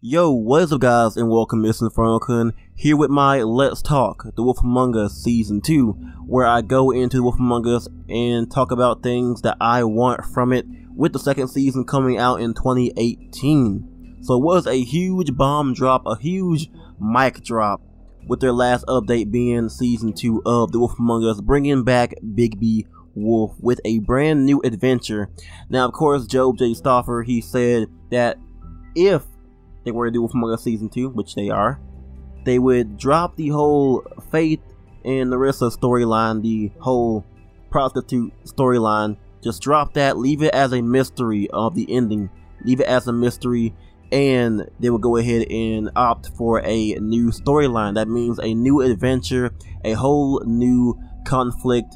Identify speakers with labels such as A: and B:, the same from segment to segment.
A: Yo, what is up guys, and welcome to InfernoKun, here with my Let's Talk, The Wolf Among Us Season 2, where I go into The Wolf Among Us and talk about things that I want from it, with the second season coming out in 2018. So it was a huge bomb drop, a huge mic drop, with their last update being Season 2 of The Wolf Among Us, bringing back Bigby Wolf with a brand new adventure. Now of course, Job J. Stauffer, he said that if they were to do Wolf Among Us Season 2, which they are, they would drop the whole Faith and Larissa storyline, the whole prostitute storyline. Just drop that, leave it as a mystery of the ending, leave it as a mystery, and they will go ahead and opt for a new storyline. That means a new adventure, a whole new conflict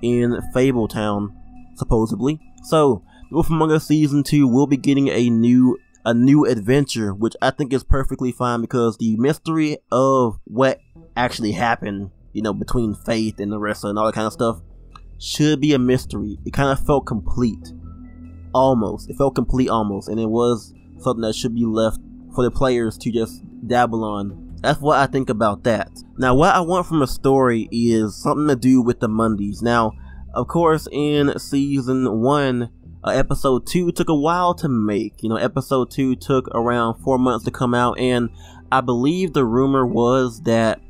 A: in Fabletown, supposedly. So, Wolf Among Us Season 2 will be getting a new adventure, which I think is perfectly fine, because the mystery of what actually happened, you know, between Faith and Larissa and all that kind of stuff should be a mystery. It kind of felt complete, almost. It felt complete almost, and it was something that should be left for the players to just dabble on. That's what I think about that. Now, what I want from a story is something to do with the Mundys. Now, of course, in Season 1, Episode 2 took a while to make. You know, Episode 2 took around 4 months to come out, and I believe the rumor was that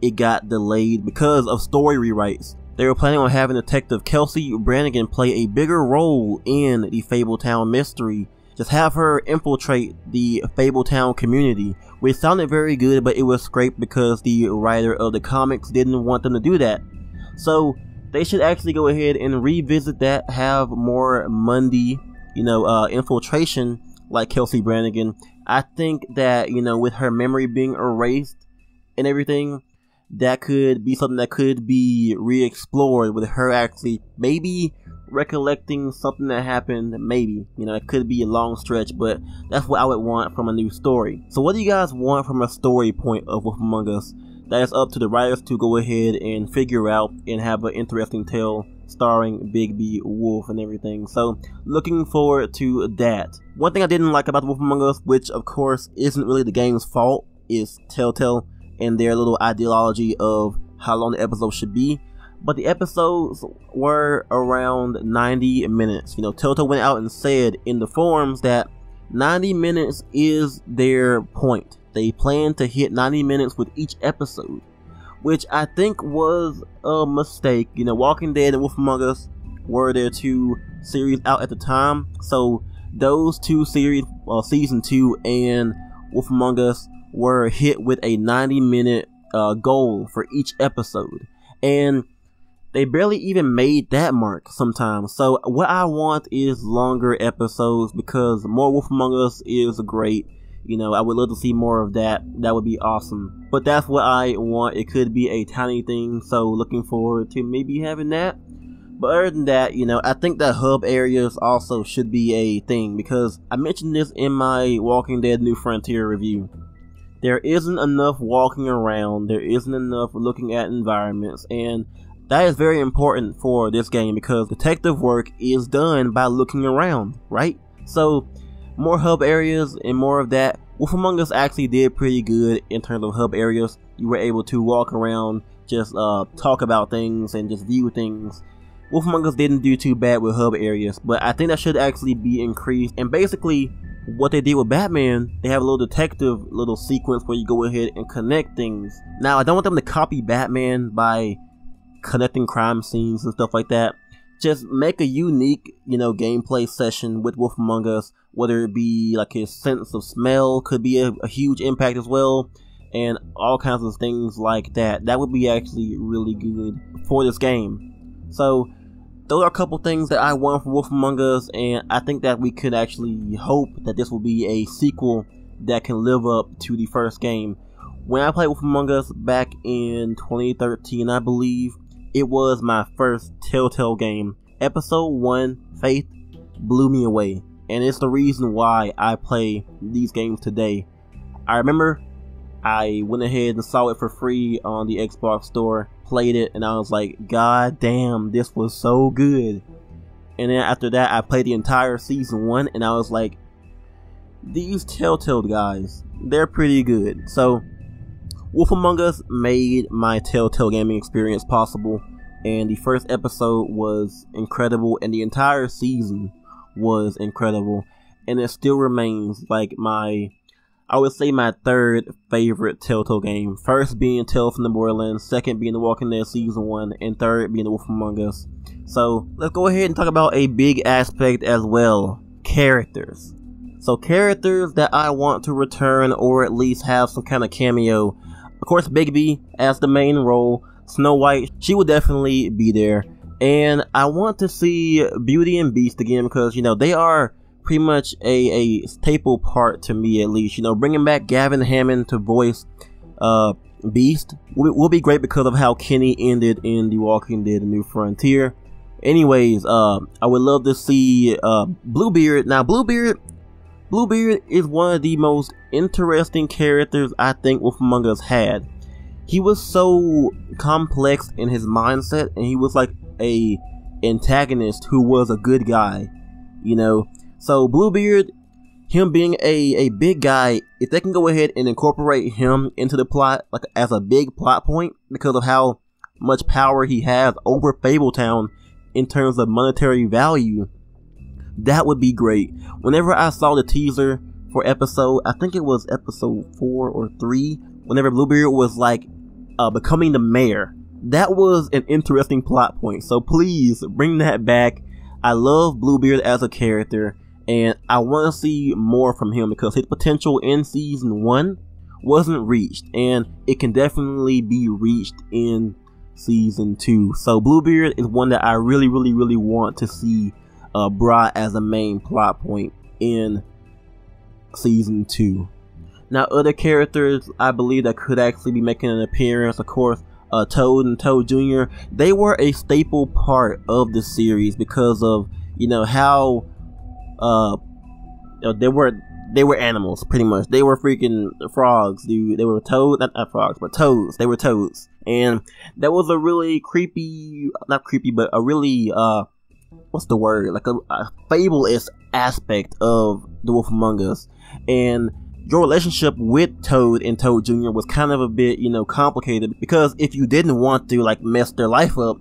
A: it got delayed because of story rewrites. They were planning on having Detective Kelsey Brannigan play a bigger role in the Fabletown mystery. Just have her infiltrate the Fabletown community, which sounded very good, but it was scraped because the writer of the comics didn't want them to do that. So they should actually go ahead and revisit that, have more Mundy, infiltration like Kelsey Brannigan. I think that, with her memory being erased and everything, that could be something that could be re-explored, with her actually maybe recollecting something that happened. Maybe, it could be a long stretch, but that's what I would want from a new story. So what do you guys want from a story point of Wolf Among Us? That is up to the writers to go ahead and figure out and have an interesting tale starring Bigby Wolf and everything. So looking forward to that. One thing I didn't like about the Wolf Among Us, which of course isn't really the game's fault, is Telltale and their little ideology of how long the episode should be. But the episodes were around 90 minutes. Telltale went out and said in the forums that 90 minutes is their point. They plan to hit 90 minutes with each episode, which I think was a mistake. Walking Dead and Wolf Among Us were their two series out at the time, so those two series, Season 2 and Wolf Among Us, were hit with a 90-minute goal for each episode, and they barely even made that mark sometimes. So what I want is longer episodes, because more Wolf Among Us is great. I would love to see more of that. That would be awesome. But that's what I want. It could be a tiny thing, so looking forward to maybe having that. But other than that, I think that hub areas also should be a thing, because I mentioned this in my Walking Dead New Frontier review. There isn't enough walking around. There isn't enough looking at environments, and that is very important for this game, because detective work is done by looking around, right? So more hub areas and more of that. Wolf Among Us actually did pretty good in terms of hub areas. You were able to walk around, just talk about things and just view things. Wolf Among Us didn't do too bad with hub areas, but I think that should actually be increased. And basically what they did with Batman, they have a little detective little sequence where you go ahead and connect things. Now I don't want them to copy Batman by connecting crime scenes and stuff like that. Just make a unique, gameplay session with Wolf Among Us, whether it be like his sense of smell could be a huge impact as well, and all kinds of things like that. That would be actually really good for this game. So those are a couple things that I want from Wolf Among Us, and I think that we could actually hope that this will be a sequel that can live up to the first game. When I played Wolf Among Us back in 2013, I believe, it was my first Telltale game. Episode 1, Faith, blew me away, and it's the reason why I play these games today. I remember I went ahead and saw it for free on the Xbox store, played it, and I was like, God damn, this was so good. And then after that, I played the entire Season 1, and I was like, these Telltale guys, they're pretty good. So Wolf Among Us made my Telltale gaming experience possible, and the first episode was incredible, and the entire season was incredible, and it still remains like I would say my third favorite Telltale game. First being Tales from the Borderlands, second being The Walking Dead Season 1, and third being The Wolf Among Us. So let's go ahead and talk about a big aspect as well, characters. So characters that I want to return or at least have some kind of cameo. Of course, Bigby as the main role. Snow White, she would definitely be there. And I want to see Beauty and Beast again because, you know, they are pretty much a staple part to me, at least. You know, bringing back Gavin Hammond to voice Beast will be great because of how Kenny ended in The Walking Dead: A New Frontier. Anyways, I would love to see Bluebeard. Now, Bluebeard is one of the most interesting characters I think Wolf Among Us had. He was so complex in his mindset, and he was like a antagonist who was a good guy, you know. So Bluebeard, him being a big guy, if they can go ahead and incorporate him into the plot like as a big plot point because of how much power he has over Fabletown in terms of monetary value, that would be great. Whenever I saw the teaser for episode, I think it was episode 4 or 3, whenever Bluebeard was like becoming the mayor, that was an interesting plot point. So please bring that back. I love Bluebeard as a character, and I want to see more from him because his potential in season 1 wasn't reached, and it can definitely be reached in season 2. So Bluebeard is one that I really want to see brought as a main plot point in season 2. Now, other characters I believe that could actually be making an appearance, of course, Toad and Toad Jr. They were a staple part of the series because of, you know, how they were animals, pretty much. They were freaking frogs, dude. They were toads, not frogs, but toads. They were toads, and that was a really creepy, not creepy, but a really what's the word? Like a fable-esque aspect of The Wolf Among Us, and your relationship with Toad and Toad Jr. was kind of a bit, you know, complicated because if you didn't want to like mess their life up,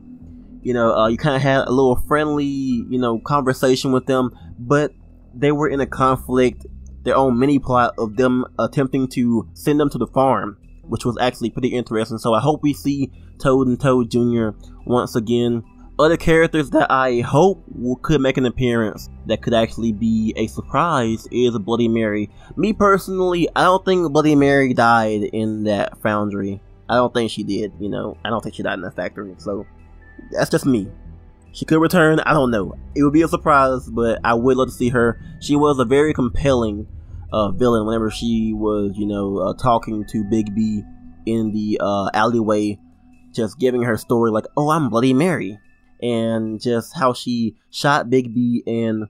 A: you know, you kind of had a little friendly, you know, conversation with them, but they were in a conflict, their own mini plot of them attempting to send them to the farm, which was actually pretty interesting. So I hope we see Toad and Toad Jr. once again. Other characters that I hope could make an appearance that could actually be a surprise is Bloody Mary. Me personally, I don't think Bloody Mary died in that foundry. I don't think she did, you know. I don't think she died in that factory, so that's just me. She could return, I don't know. It would be a surprise, but I would love to see her. She was a very compelling villain whenever she was, you know, talking to Bigby in the alleyway, just giving her story like, oh, I'm Bloody Mary. And just how she shot Bigby and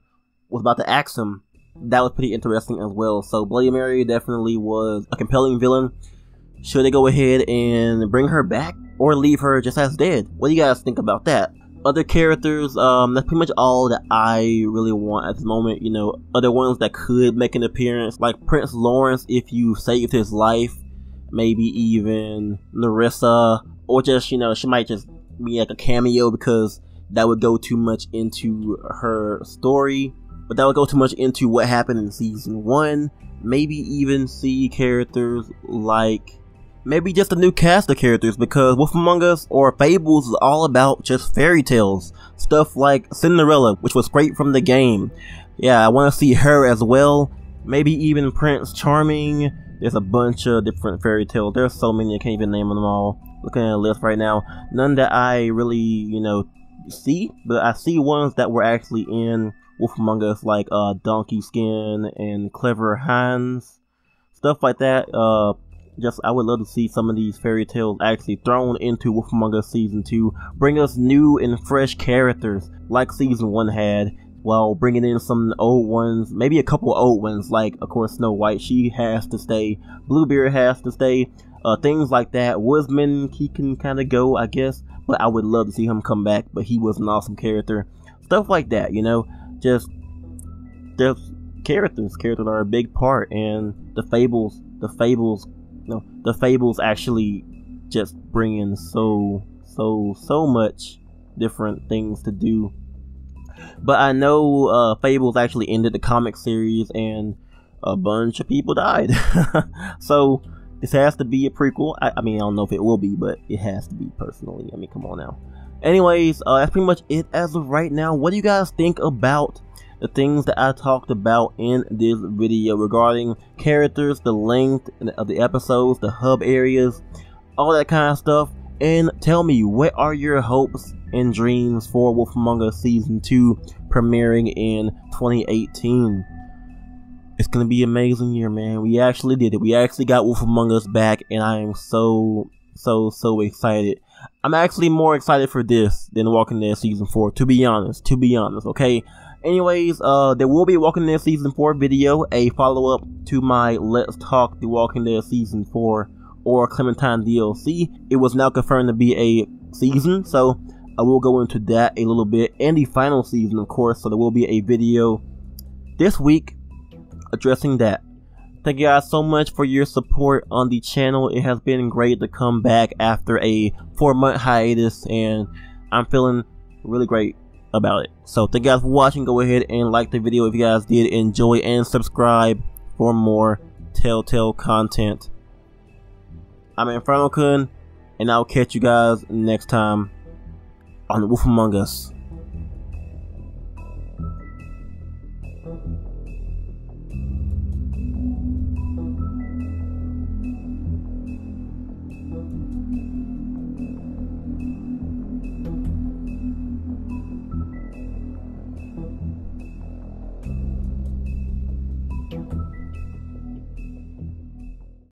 A: was about to axe him, that was pretty interesting as well. So Bloody Mary definitely was a compelling villain. Should they go ahead and bring her back or leave her just as dead? What do you guys think about that? Other characters, that's pretty much all that I really want at the moment. You know, other ones that could make an appearance, like Prince Lawrence if you saved his life, maybe even Narissa, or just, you know, she might just be like a cameo because that would go too much into her story, but that would go too much into what happened in season 1. Maybe even see characters like maybe just a new cast of characters, because Wolf Among Us or Fables is all about just fairy tales, stuff like Cinderella, which was straight from the game. Yeah, I want to see her as well. Maybe even Prince Charming. There's a bunch of different fairy tales. There's so many I can't even name them all. Looking at a list right now, none that I really, you know, see, but I see ones that were actually in Wolf Among Us, like Donkey Skin and Clever Hans, stuff like that. Just I would love to see some of these fairy tales actually thrown into Wolf Among Us season 2. Bring us new and fresh characters like season 1 had, while bringing in some old ones, maybe a couple old ones, like of course Snow White, she has to stay, Bluebeard has to stay. Things like that. Woodsman, he can kind of go, I guess, but I would love to see him come back, but he was an awesome character. Stuff like that, you know, just characters are a big part, and the Fables the Fables, the Fables actually just bring in so much different things to do. But I know Fables actually ended the comic series and a bunch of people died. So this has to be a prequel. I mean, I don't know if it will be, but it has to be personally. I mean, come on now. Anyways, that's pretty much it as of right now. What do you guys think about the things that I talked about in this video regarding characters, the length of the episodes, the hub areas, all that kind of stuff? And tell me, what are your hopes and dreams for Wolf Among Us Season 2 premiering in 2018? It's gonna be an amazing year, man. We actually did it. We actually got Wolf Among Us back, and I am so excited. I'm actually more excited for this than Walking Dead Season 4, to be honest, okay? Anyways, there will be a Walking Dead Season 4 video, a follow-up to my Let's Talk The Walking Dead Season 4 or Clementine DLC. It was now confirmed to be a season, so I will go into that a little bit, and the final season, of course, so there will be a video this week addressing that. Thank you guys so much for your support on the channel. It has been great to come back after a 4-month hiatus, and I'm feeling really great about it. So thank you guys for watching. Go ahead and like the video if you guys did enjoy, and subscribe for more Telltale content. I'm InfernoKun, and I'll catch you guys next time on Wolf Among Us.